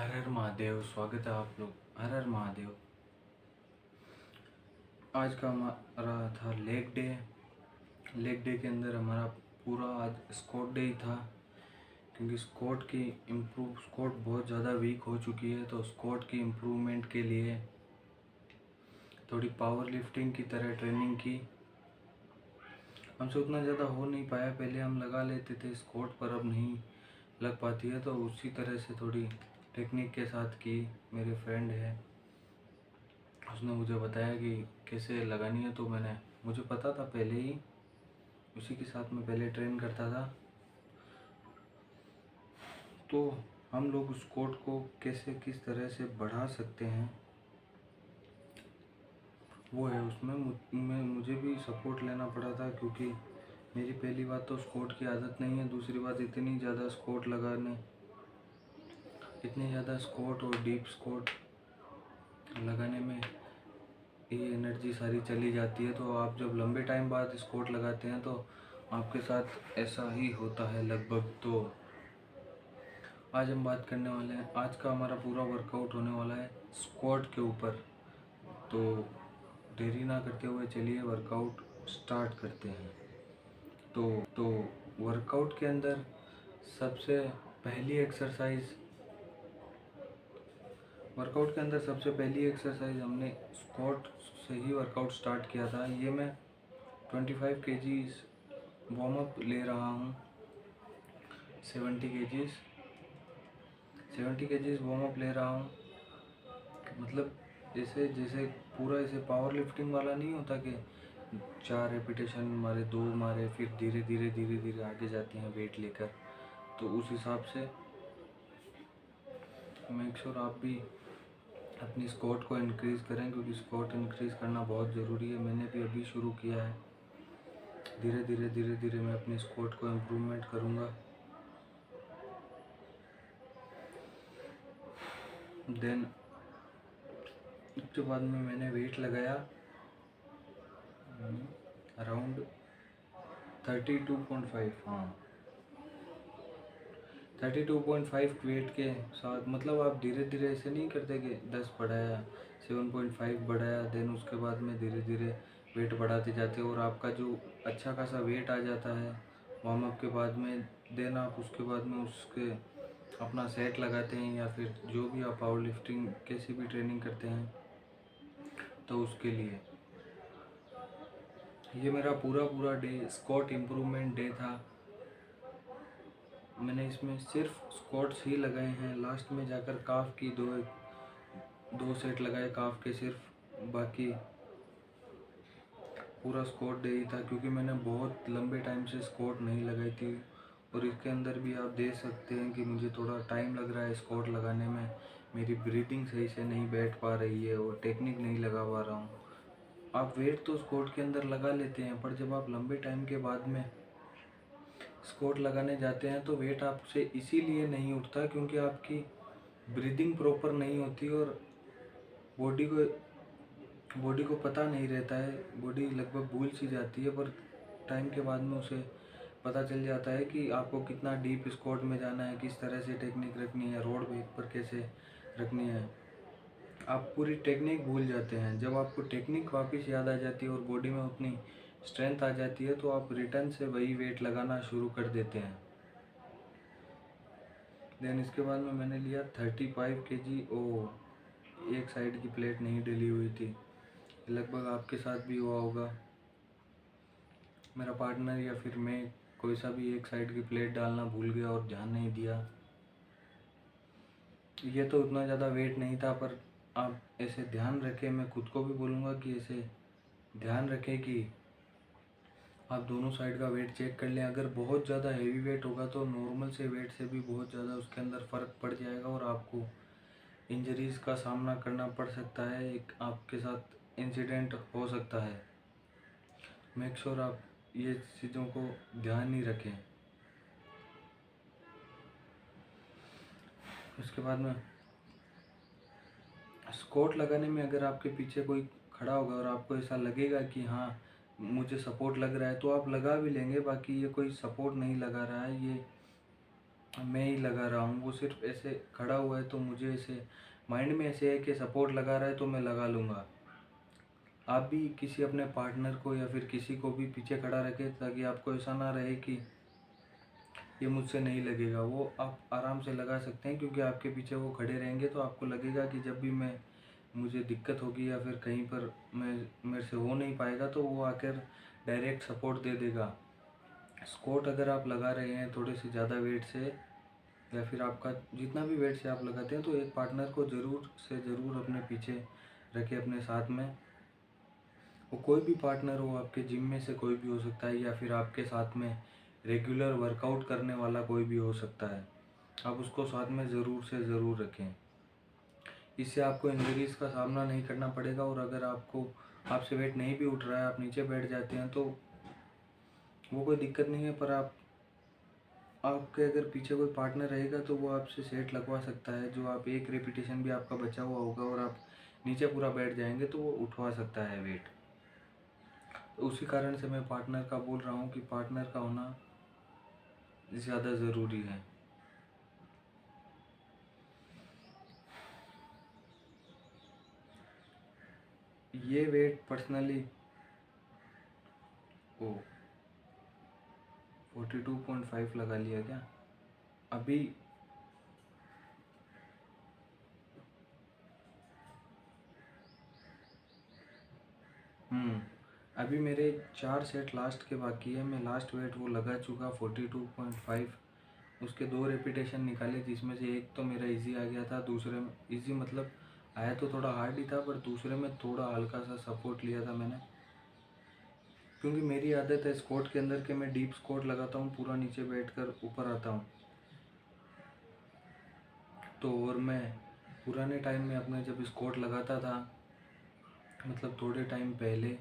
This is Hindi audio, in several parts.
हर हर महादेव। स्वागत है आप लोग। हर हर महादेव। आज का हमारा था लेग डे। लेग डे के अंदर हमारा पूरा आज स्क्वाट डे ही था, क्योंकि स्क्वाट बहुत ज़्यादा वीक हो चुकी है। तो स्क्वाट की इम्प्रूवमेंट के लिए थोड़ी पावर लिफ्टिंग की तरह ट्रेनिंग की। हमसे उतना ज़्यादा हो नहीं पाया, पहले हम लगा लेते थे स्क्वाट पर, अब नहीं लग पाती है। तो उसी तरह से थोड़ी टेक्निक के साथ की। मेरे फ्रेंड है, उसने मुझे बताया कि कैसे लगानी है, तो मुझे पता था पहले ही, उसी के साथ मैं पहले ट्रेन करता था। तो हम लोग स्क्वाट को कैसे किस तरह से बढ़ा सकते हैं वो है। उसमें मुझे भी सपोर्ट लेना पड़ा था, क्योंकि मेरी पहली बात तो स्क्वाट की आदत नहीं है, दूसरी बात इतनी ज़्यादा स्क्वाट और डीप स्क्वाट लगाने में ये एनर्जी सारी चली जाती है। तो आप जब लंबे टाइम बाद स्क्वाट लगाते हैं तो आपके साथ ऐसा ही होता है लगभग। तो आज हम बात करने वाले हैं, आज का हमारा पूरा वर्कआउट होने वाला है स्क्वाट के ऊपर। तो देरी ना करते हुए चलिए वर्कआउट स्टार्ट करते हैं। तो वर्कआउट के अंदर सबसे पहली एक्सरसाइज हमने स्क्वाट से ही वर्कआउट स्टार्ट किया था। ये मैं 25 केजीज वार्म अप ले रहा हूँ। 70 केजीज वार्म अप ले रहा हूँ। मतलब जैसे जैसे पूरा ऐसे पावर लिफ्टिंग वाला नहीं होता कि 4 रेपिटेशन मारे, 2 मारे, फिर धीरे धीरे आगे जाते हैं वेट लेकर। तो उस हिसाब से मेक श्योर आप भी अपनी स्क्वाट को इंक्रीज़ करें, क्योंकि स्क्वाट इंक्रीज़ करना बहुत ज़रूरी है। मैंने भी अभी शुरू किया है। धीरे धीरे मैं अपनी स्क्वाट को इम्प्रूवमेंट करूँगा। देन उसके बाद में मैंने वेट लगाया अराउंड 32.5। हाँ, 32.5 वेट के साथ। मतलब आप धीरे धीरे ऐसे नहीं करते कि 10 बढ़ाया, 7.5 बढ़ाया, देन उसके बाद में धीरे धीरे वेट बढ़ाते जाते हो और आपका जो अच्छा खासा वेट आ जाता है वार्म अप के बाद में। देन आप उसके बाद में उसके अपना सेट लगाते हैं, या फिर जो भी आप पावर लिफ्टिंग कैसी भी ट्रेनिंग करते हैं। तो उसके लिए ये मेरा पूरा डे स्क्वाट इम्प्रूवमेंट डे था। मैंने इसमें सिर्फ स्क्वाट्स ही लगाए हैं। लास्ट में जाकर काफ की दो सेट लगाए काफ के सिर्फ, बाकी पूरा स्क्वाट डे ही था, क्योंकि मैंने बहुत लंबे टाइम से स्क्वाट नहीं लगाई थी। और इसके अंदर भी आप देख सकते हैं कि मुझे थोड़ा टाइम लग रहा है स्क्वाट लगाने में। मेरी ब्रीथिंग सही से नहीं बैठ पा रही है और टेक्निक नहीं लगा पा रहा हूँ। आप वेट तो स्क्वाट के अंदर लगा लेते हैं, पर जब आप लंबे टाइम के बाद में स्क्वाट लगाने जाते हैं तो वेट आपसे इसीलिए नहीं उठता क्योंकि आपकी ब्रीदिंग प्रॉपर नहीं होती और बॉडी को पता नहीं रहता है। बॉडी लगभग भूल सी जाती है, पर टाइम के बाद में उसे पता चल जाता है कि आपको कितना डीप स्क्वाट में जाना है, किस तरह से टेक्निक रखनी है, रोड वेट पर कैसे रखनी है। आप पूरी टेक्निक भूल जाते हैं। जब आपको टेक्निक वापस याद आ जाती है और बॉडी में उतनी स्ट्रेंथ आ जाती है तो आप रिटर्न से वही वेट लगाना शुरू कर देते हैं। देन इसके बाद में मैंने लिया 35 केजी। एक साइड की प्लेट नहीं डली हुई थी। लगभग आपके साथ भी हुआ होगा। मेरा पार्टनर या फिर मैं कोई सा भी एक साइड की प्लेट डालना भूल गया और ध्यान नहीं दिया। ये तो उतना ज़्यादा वेट नहीं था, पर आप ऐसे ध्यान रखें। मैं खुद को भी बोलूँगा कि ऐसे ध्यान रखें कि आप दोनों साइड का वेट चेक कर लें। अगर बहुत ज़्यादा हेवी वेट होगा तो नॉर्मल से वेट से भी बहुत ज़्यादा उसके अंदर फ़र्क पड़ जाएगा और आपको इंजरीज़ का सामना करना पड़ सकता है। एक आपके साथ इंसिडेंट हो सकता है। मेक श्योर आप ये चीज़ों को ध्यान ही रखें। उसके बाद में स्क्वाट लगाने में अगर आपके पीछे कोई खड़ा होगा और आपको ऐसा लगेगा कि हाँ मुझे सपोर्ट लग रहा है, तो आप लगा भी लेंगे। बाकी ये कोई सपोर्ट नहीं लगा रहा है, ये मैं ही लगा रहा हूँ, वो सिर्फ ऐसे खड़ा हुआ है तो मुझे ऐसे माइंड में ऐसे है कि सपोर्ट लगा रहा है तो मैं लगा लूँगा। आप भी किसी अपने पार्टनर को या फिर किसी को भी पीछे खड़ा रखें ताकि आपको ऐसा ना रहे कि ये मुझसे नहीं लगेगा। वो आप आराम से लगा सकते हैं, क्योंकि आपके पीछे वो खड़े रहेंगे तो आपको लगेगा कि जब भी मुझे दिक्कत होगी या फिर कहीं पर मेरे से हो नहीं पाएगा तो वो आकर डायरेक्ट सपोर्ट दे देगा। स्क्वाट अगर आप लगा रहे हैं थोड़े से ज़्यादा वेट से, या फिर आपका जितना भी वेट से आप लगाते हैं, तो एक पार्टनर को ज़रूर से ज़रूर अपने पीछे रखें, अपने साथ में। वो कोई भी पार्टनर हो, आपके जिम में से कोई भी हो सकता है, या फिर आपके साथ में रेगुलर वर्कआउट करने वाला कोई भी हो सकता है। आप उसको साथ में ज़रूर से ज़रूर रखें। इससे आपको इंजरीज़ का सामना नहीं करना पड़ेगा। और अगर आपसे वेट नहीं भी उठ रहा है, आप नीचे बैठ जाते हैं, तो वो कोई दिक्कत नहीं है। पर आपके अगर पीछे कोई पार्टनर रहेगा तो वो आपसे सेट लगवा सकता है, जो आप एक रेपिटेशन भी आपका बचा हुआ होगा और आप नीचे पूरा बैठ जाएंगे तो वो उठवा सकता है वेट। तो उसी कारण से मैं पार्टनर का बोल रहा हूँ कि पार्टनर का होना ज़्यादा ज़रूरी है। ये वेट पर्सनली ओ 42.5 लगा लिया क्या अभी? अभी मेरे 4 सेट लास्ट के बाकी है। मैं लास्ट वेट वो लगा चुका 42.5। उसके 2 रेपिटेशन निकाले, जिसमें से एक तो मेरा इजी आ गया था, दूसरे में इजी मतलब आया तो थोड़ा हार्ड ही था, पर दूसरे में थोड़ा हल्का सा सपोर्ट लिया था मैंने। क्योंकि मेरी आदत है स्क्वाट के अंदर कि मैं डीप स्क्वाट लगाता हूँ, पूरा नीचे बैठकर ऊपर आता हूँ। तो और मैं पुराने टाइम में अपने जब स्क्वाट लगाता था, मतलब थोड़े टाइम पहले,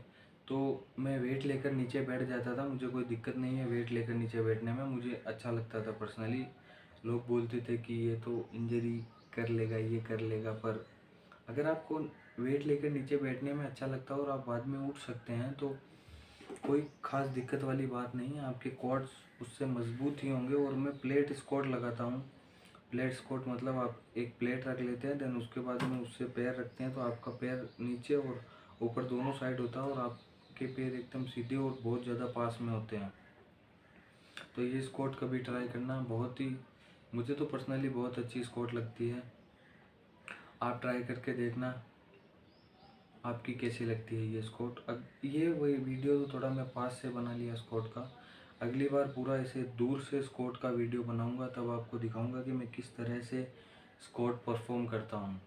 तो मैं वेट लेकर नीचे बैठ जाता था। मुझे कोई दिक्कत नहीं है वेट लेकर नीचे बैठने में, मुझे अच्छा लगता था पर्सनली। लोग बोलते थे कि ये तो इंजरी कर लेगा, ये कर लेगा, पर अगर आपको वेट लेकर नीचे बैठने में अच्छा लगता है और आप बाद में उठ सकते हैं तो कोई ख़ास दिक्कत वाली बात नहीं है। आपके क्वाड्स उससे मजबूत ही होंगे। और मैं प्लेट स्क्वाट लगाता हूँ। प्लेट स्क्वाट मतलब आप एक प्लेट रख लेते हैं, देन उसके बाद में उससे पैर रखते हैं, तो आपका पैर नीचे और ऊपर दोनों साइड होता है और आपके पैर एकदम सीधे और बहुत ज़्यादा पास में होते हैं। तो ये स्क्वाट कभी ट्राई करना, बहुत ही मुझे तो पर्सनली बहुत अच्छी स्क्वाट लगती है। आप ट्राई करके देखना आपकी कैसी लगती है ये स्क्वाट। अब ये वही वीडियो तो थोड़ा मैं पास से बना लिया स्क्वाट का। अगली बार पूरा ऐसे दूर से स्क्वाट का वीडियो बनाऊंगा, तब आपको दिखाऊंगा कि मैं किस तरह से स्क्वाट परफॉर्म करता हूँ।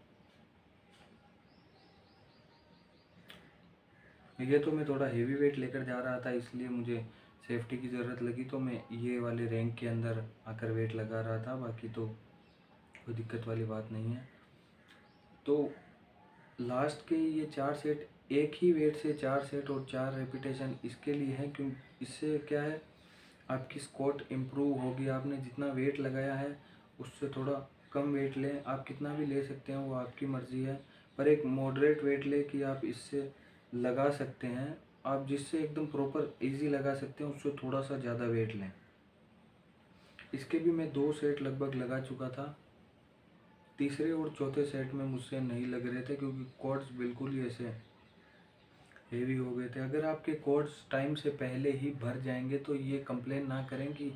ये तो मैं थोड़ा हेवी वेट लेकर जा रहा था, इसलिए मुझे सेफ्टी की ज़रूरत लगी, तो मैं ये वाले रैंक के अंदर आकर वेट लगा रहा था। बाकी तो कोई दिक्कत वाली बात नहीं है। तो लास्ट के ये 4 सेट, एक ही वेट से 4 सेट और 4 रेपिटेशन इसके लिए है क्यों, इससे क्या है, आपकी स्क्वाट इम्प्रूव होगी। आपने जितना वेट लगाया है उससे थोड़ा कम वेट लें, आप कितना भी ले सकते हैं वो आपकी मर्ज़ी है, पर एक मॉडरेट वेट लें कि आप इससे लगा सकते हैं। आप जिससे एकदम प्रॉपर इजी लगा सकते हैं उससे थोड़ा सा ज़्यादा वेट लें। इसके भी मैं 2 सेट लगभग लगा चुका था। तीसरे और चौथे सेट में मुझसे नहीं लग रहे थे, क्योंकि क्वाड्स बिल्कुल ही ऐसे हेवी हो गए थे। अगर आपके क्वाड्स टाइम से पहले ही भर जाएंगे तो ये कंप्लेन ना करें कि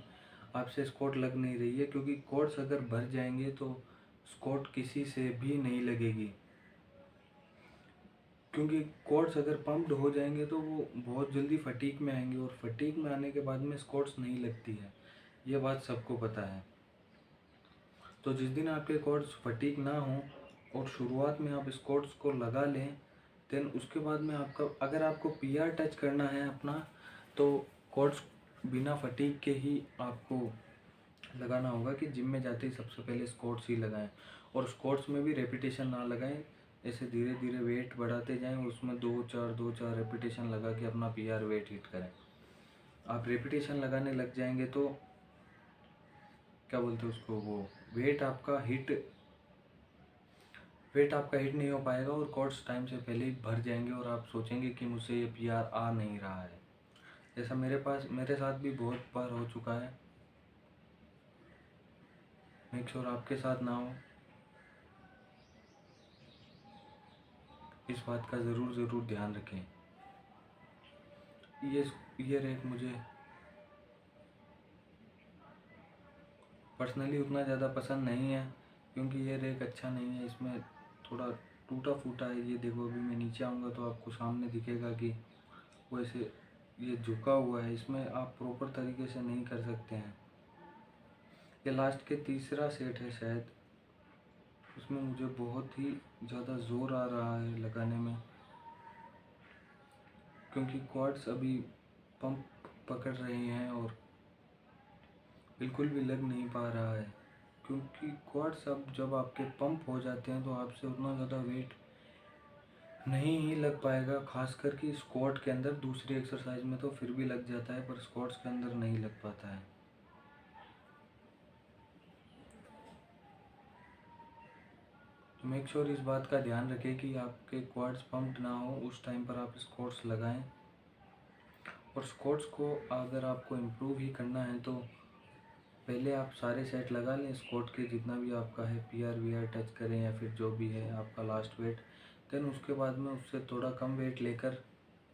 आपसे स्क्वाट लग नहीं रही है, क्योंकि क्वाड्स अगर भर जाएंगे तो स्क्वाट किसी से भी नहीं लगेगी। क्योंकि क्वाड्स अगर पम्प्ड हो जाएंगे तो वो बहुत जल्दी फटीक में आएंगे, और फटीक में आने के बाद में स्क्वाट्स नहीं लगती है, ये बात सबको पता है। तो जिस दिन आपके क्वाड्स फटीक ना हो और शुरुआत में आप स्क्वाट्स को लगा लें, देन उसके बाद में अगर आपको पीआर टच करना है अपना, तो क्वाड्स बिना फटीक के ही आपको लगाना होगा कि जिम में जाते ही सबसे पहले स्क्वाट्स ही लगाएं। और स्क्वाट्स में भी रेपिटेशन ना लगाएं, ऐसे धीरे धीरे वेट बढ़ाते जाएं, उसमें 2-4 रेपिटेशन लगा के अपना पीआर वेट हिट करें। आप रेपिटेशन लगाने लग जाएंगे तो क्या बोलते हैं उसको, वो वेट आपका हिट नहीं हो पाएगा और कॉर्ड्स टाइम से पहले ही भर जाएंगे और आप सोचेंगे कि मुझसे ये पीआर आ नहीं रहा है। ऐसा मेरे साथ भी बहुत बार हो चुका है। मेक श्योर आपके साथ ना हो, इस बात का ज़रूर ध्यान रखें। ये रैक मुझे पर्सनली उतना ज़्यादा पसंद नहीं है, क्योंकि ये रैक अच्छा नहीं है, इसमें थोड़ा टूटा फूटा है। ये देखो, अभी मैं नीचे आऊँगा तो आपको सामने दिखेगा कि वैसे ये झुका हुआ है, इसमें आप प्रॉपर तरीके से नहीं कर सकते हैं। ये लास्ट के तीसरा सेट है शायद, उसमें मुझे बहुत ही ज़्यादा ज़ोर आ रहा है लगाने में, क्योंकि क्वाड्स अभी पंप पकड़ रहे हैं और बिल्कुल भी लग नहीं पा रहा है, क्योंकि क्वाड्स अब जब आपके पंप हो जाते हैं तो आपसे उतना ज़्यादा वेट नहीं ही लग पाएगा। खासकर कि स्क्वाट के अंदर, दूसरी एक्सरसाइज में तो फिर भी लग जाता है, पर स्क्वाट्स के अंदर नहीं लग पाता है। तो मेक श्योर इस बात का ध्यान रखें कि आपके क्वाड्स पंप्ड ना हो, उस टाइम पर आप स्क्वाट्स लगाएं। और स्क्वाट्स को अगर आपको इम्प्रूव ही करना है तो पहले आप सारे सेट लगा लें स्क्वाट के, जितना भी आपका है, पीआर वीआर टच करें या फिर जो भी है आपका लास्ट वेट। देन उसके बाद में उससे थोड़ा कम वेट लेकर,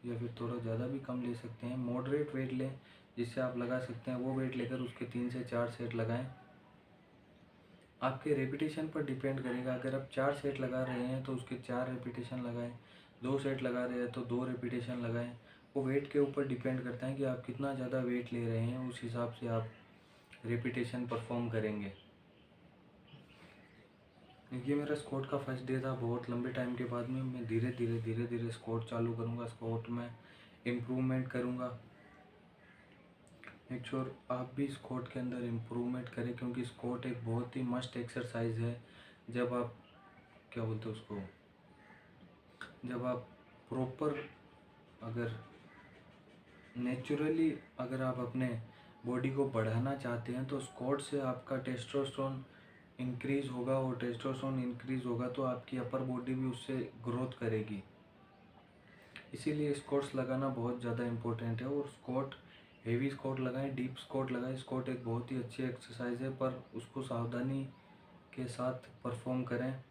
या फिर थोड़ा ज़्यादा भी कम ले सकते हैं, मॉडरेट वेट लें जिससे आप लगा सकते हैं, वो वेट लेकर उसके 3 से 4 सेट लगाएं। आपके रेपिटेशन पर डिपेंड करेगा। अगर आप 4 सेट लगा रहे हैं तो उसके 4 रेपिटेशन लगाएं, 2 सेट लगा रहे हैं तो 2 रेपिटेशन लगाएं। वो वेट के ऊपर डिपेंड करता है कि आप कितना ज़्यादा वेट ले रहे हैं, उस हिसाब से आप रेपिटेशन परफॉर्म करेंगे। ये मेरा स्क्वाट का फर्स्ट डे था। बहुत लंबे टाइम के बाद में मैं धीरे धीरे स्क्वाट चालू करूँगा, स्क्वाट में इम्प्रूवमेंट करूँगा। मेक श्योर आप भी स्क्वाट के अंदर इम्प्रूवमेंट करें, क्योंकि स्क्वाट एक बहुत ही मस्ट एक्सरसाइज है। जब आप क्या बोलते हैं उसको, जब आप प्रॉपर अगर नेचुरली अगर आप अपने बॉडी को बढ़ाना चाहते हैं तो स्क्वाट से आपका टेस्टोस्टेरोन इंक्रीज़ होगा, और टेस्टोस्टेरोन इंक्रीज़ होगा तो आपकी अपर बॉडी भी उससे ग्रोथ करेगी। इसीलिए स्क्वाट्स लगाना बहुत ज़्यादा इम्पोर्टेंट है। और स्क्वाट, हेवी स्क्वाट लगाएं, डीप स्क्वाट लगाएं। स्क्वाट एक बहुत ही अच्छी एक्सरसाइज है, पर उसको सावधानी के साथ परफॉर्म करें।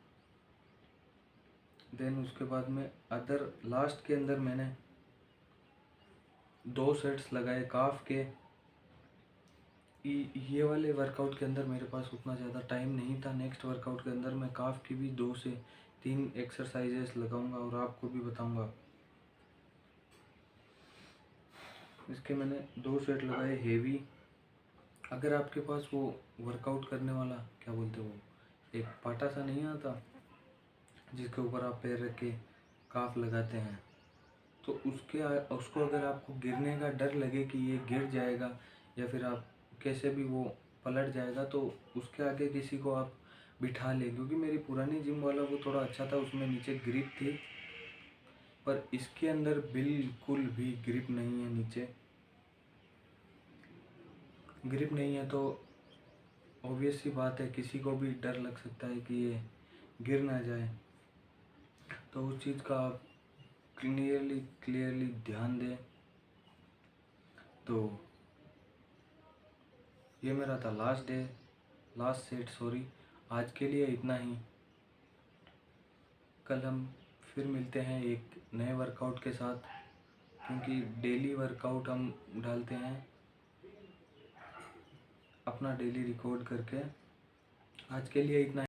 देन उसके बाद में अदर लास्ट के अंदर मैंने 2 सेट्स लगाए काफ के। ये वाले वर्कआउट के अंदर मेरे पास उतना ज़्यादा टाइम नहीं था। नेक्स्ट वर्कआउट के अंदर मैं काफ की भी 2 से 3 एक्सरसाइजेस लगाऊंगा और आपको भी बताऊंगा। इसके मैंने 2 सेट लगाए हेवी। अगर आपके पास वो वर्कआउट करने वाला क्या बोलते हो, एक पाटा सा नहीं आता जिसके ऊपर आप पैर रख के काफ लगाते हैं, तो उसको अगर आपको गिरने का डर लगे कि ये गिर जाएगा या फिर आप कैसे भी वो पलट जाएगा, तो उसके आगे किसी को आप बिठा लें। क्योंकि मेरी पुरानी जिम वाला वो थोड़ा अच्छा था, उसमें नीचे ग्रिप थी, पर इसके अंदर बिल्कुल भी ग्रिप नहीं है। नीचे ग्रिप नहीं है तो ऑब्वियस सी बात है, किसी को भी डर लग सकता है कि ये गिर ना जाए। तो उस चीज़ का आप क्लियरली ध्यान दें। तो ये मेरा था लास्ट सेट सॉरी। आज के लिए इतना ही। कल हम फिर मिलते हैं एक नए वर्कआउट के साथ, क्योंकि डेली वर्कआउट हम डालते हैं अपना डेली रिकॉर्ड करके। आज के लिए इतना